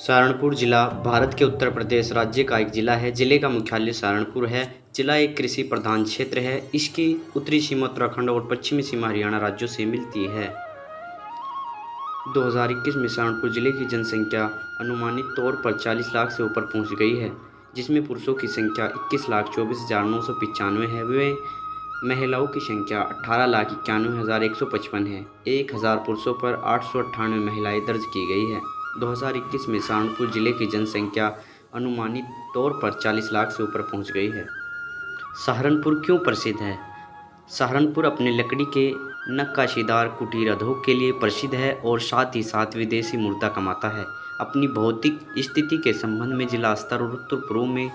सहारनपुर जिला भारत के उत्तर प्रदेश राज्य का एक जिला है। जिले का मुख्यालय सहारनपुर है। जिला एक कृषि प्रधान क्षेत्र है। इसकी उत्तरी सीमा उत्तराखंड और पश्चिमी सीमा हरियाणा राज्यों से मिलती है। 2021 में सहारनपुर जिले की जनसंख्या अनुमानित तौर पर 40 लाख से ऊपर पहुंच गई है, जिसमें पुरुषों की संख्या 21,24,995 है। वे महिलाओं की संख्या 18,91,155 है। 1000 पुरुषों पर 898 महिलाएं दर्ज की गई है। 2021 में सहारनपुर जिले की जनसंख्या अनुमानित तौर पर 40 लाख से ऊपर पहुंच गई है। सहारनपुर क्यों प्रसिद्ध है? सहारनपुर अपने लकड़ी के नक्काशीदार कुटीर उद्योग के लिए प्रसिद्ध है और साथ ही साथ विदेशी मुद्रा कमाता है। अपनी भौतिक स्थिति के संबंध में जिला स्तर और उत्तर पूर्व में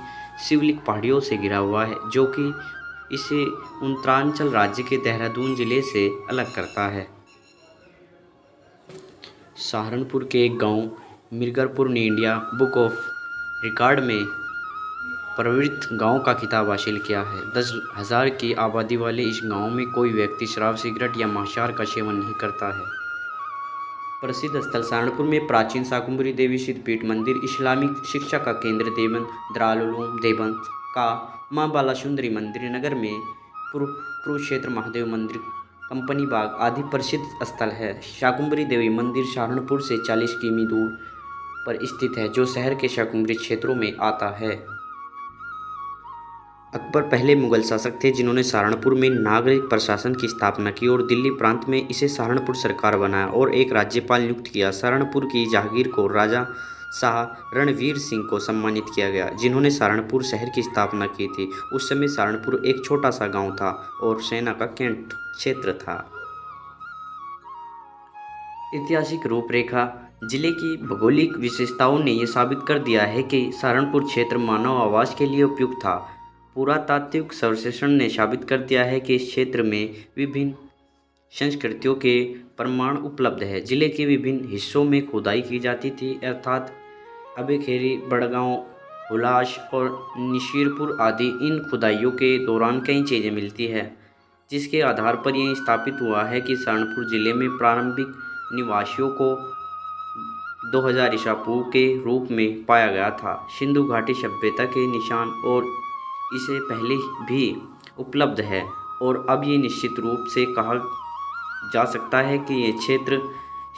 शिवालिक पहाड़ियों से घिरा हुआ है, जो कि इसे उत्तरांचल राज्य के देहरादून जिले से अलग करता है। सहारनपुर के एक गांव मिर्गरपुर ने इंडिया बुक ऑफ रिकॉर्ड में प्रवृत्त गांव का खिताब हासिल किया है। 10,000 की आबादी वाले इस गांव में कोई व्यक्ति शराब, सिगरेट या मांसाहार का सेवन नहीं करता है। प्रसिद्ध स्थल सहारनपुर में प्राचीन शाकुंभरी देवी सिद्धपीठ मंदिर, इस्लामिक शिक्षा का केंद्र देवबंद दारुल उलूम देवबंद का मां बालासुंदरी मंदिर, नगर में कुरुक्षेत्र महादेव मंदिर, कंपनी बाग आदि प्रसिद्ध स्थल है। शाकुंभरी देवी मंदिर सहारनपुर से 40 किमी दूर पर स्थित है, जो शहर के शाकुंभरी क्षेत्रों में आता है। अकबर पहले मुगल शासक थे जिन्होंने सहारनपुर में नागरिक प्रशासन की स्थापना की और दिल्ली प्रांत में इसे सहारनपुर सरकार बनाया और एक राज्यपाल नियुक्त किया। सहारनपुर की जहागीर को राजा शाह रणवीर सिंह को सम्मानित किया गया, जिन्होंने सहारनपुर शहर की स्थापना की थी। उस समय सहारनपुर एक छोटा सा गांव था और सेना का कैंट क्षेत्र था। ऐतिहासिक रूपरेखा जिले की भौगोलिक विशेषताओं ने यह साबित कर दिया है कि सहारनपुर क्षेत्र मानव आवास के लिए उपयुक्त था। पुरातात्विक सर्वेक्षण ने साबित कर दिया है कि इस क्षेत्र में विभिन्न संस्कृतियों के प्रमाण उपलब्ध है। जिले के विभिन्न हिस्सों में खुदाई की जाती थी, अर्थात अबेखेरी, बड़गांव, हुलास और निशीरपुर आदि। इन खुदाइयों के दौरान कई चीज़ें मिलती है, जिसके आधार पर यह स्थापित हुआ है कि सहारनपुर जिले में प्रारंभिक निवासियों को 2000 ईसा पूर्व के रूप में पाया गया था। सिंधु घाटी सभ्यता के निशान और इसे पहले भी उपलब्ध है और अब ये निश्चित रूप से कहा जा सकता है कि ये क्षेत्र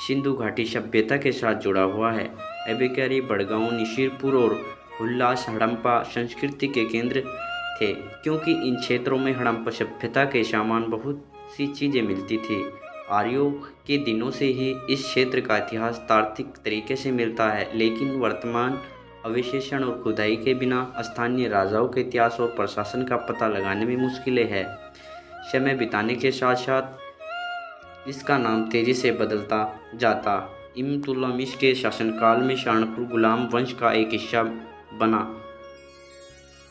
सिंधु घाटी सभ्यता के साथ जुड़ा हुआ है। अबेकेरी, बड़गांव, निशीरपुर और हुल्लास हड़प्पा संस्कृति के केंद्र थे, क्योंकि इन क्षेत्रों में हड़प्पा सभ्यता के समान बहुत सी चीज़ें मिलती थी। आर्यों के दिनों से ही इस क्षेत्र का इतिहास तार्किक तरीके से मिलता है, लेकिन वर्तमान अवशेषण और खुदाई के बिना स्थानीय राजाओं के इतिहास और प्रशासन का पता लगाने में मुश्किलें हैं। समय बिताने के साथ साथ इसका नाम तेजी से बदलता जाता। इल्तुतमिश के शासनकाल में सहारनपुर गुलाम वंश का एक हिस्सा बना।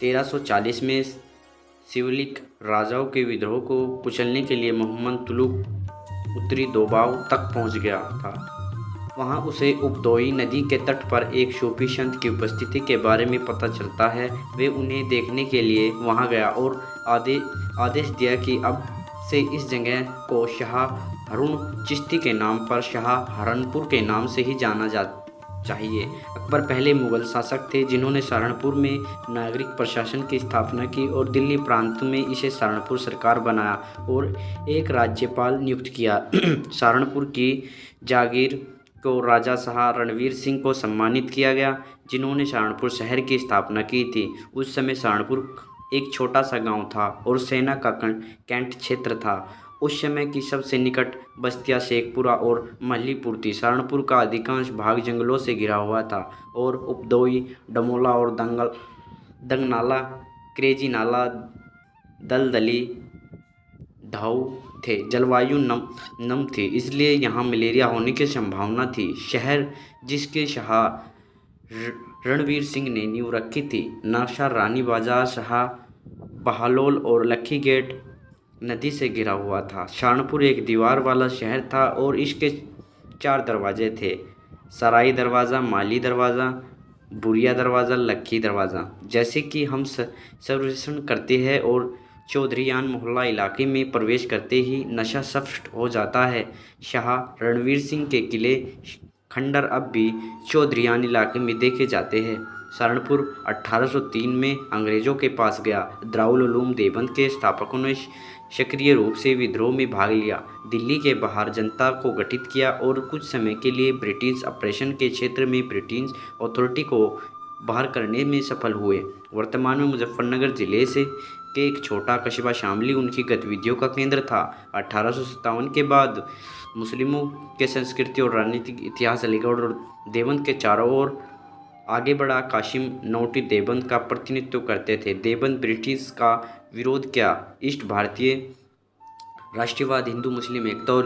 1340 में शिवालिक राजाओं के विद्रोह को कुचलने के लिए मोहम्मद तुगलक उत्तरी दोबाव तक पहुंच गया था। वहां उसे उपदोई नदी के तट पर एक सूफी संत की उपस्थिति के बारे में पता चलता है। वे उन्हें देखने के लिए वहां गया और आदेश दिया कि अब से इस जगह को शाह हारून चिश्ती के नाम पर शाह हारनपुर के नाम से ही जाना चाहिए। अकबर पहले मुगल शासक थे जिन्होंने सहारनपुर में नागरिक प्रशासन की स्थापना की और दिल्ली प्रांत में इसे सहारनपुर सरकार बनाया और एक राज्यपाल नियुक्त किया। सहारनपुर की जागीर को राजा शाह रणवीर सिंह को सम्मानित किया गया, जिन्होंने सहारनपुर शहर की स्थापना की थी। उस समय सहारनपुर एक छोटा सा गांव था और सेना का कैंट क्षेत्र था। उस समय की सबसे निकट बस्तियां शेखपुरा और मल्लीपुर थी। सहारनपुर का अधिकांश भाग जंगलों से घिरा हुआ था और उपदोई, डमोला और दंगनाला, क्रेजी नाला, दलदली ढाऊ थे। जलवायु नम थी, इसलिए यहाँ मलेरिया होने की संभावना थी। शहर जिसके शाह रणवीर सिंह ने नींव रखी थी, नक्शा रानी बाजार, शाह बहालोल और लक्की गेट नदी से घिरा हुआ था। सहारनपुर एक दीवार वाला शहर था और इसके 4 दरवाजे थे: सराई दरवाज़ा, माली दरवाज़ा, बुरिया दरवाज़ा, लक्की दरवाज़ा। जैसे कि हम सर्वेक्षण करते हैं और चौधरीयान मोहल्ला इलाके में प्रवेश करते ही नशा स्पष्ट हो जाता है। शाह रणवीर सिंह के किले खंडर अब भी चौधरीयान इलाके में देखे जाते हैं। सहारनपुर 1803 में अंग्रेजों के पास गया। दारुल उलूम देवबंद के स्थापकों ने सक्रिय रूप से विद्रोह में भाग लिया, दिल्ली के बाहर जनता को गठित किया और कुछ समय के लिए ब्रिटिश ऑपरेशन के क्षेत्र में ब्रिटिश अथॉरिटी को बाहर करने में सफल हुए। वर्तमान में मुजफ्फरनगर जिले से के एक छोटा कस्बा शामली उनकी गतिविधियों का केंद्र था। 1857 के बाद मुस्लिमों के संस्कृति और राजनीतिक इतिहास अलीगढ़ और देवबंद के चारों ओर आगे बढ़ा। कासिम नौटी देवबंद का प्रतिनिधित्व करते थे। देवबंद ब्रिटिश का विरोध किया। ईस्ट भारतीय राष्ट्रवाद, हिंदू मुस्लिम एकता और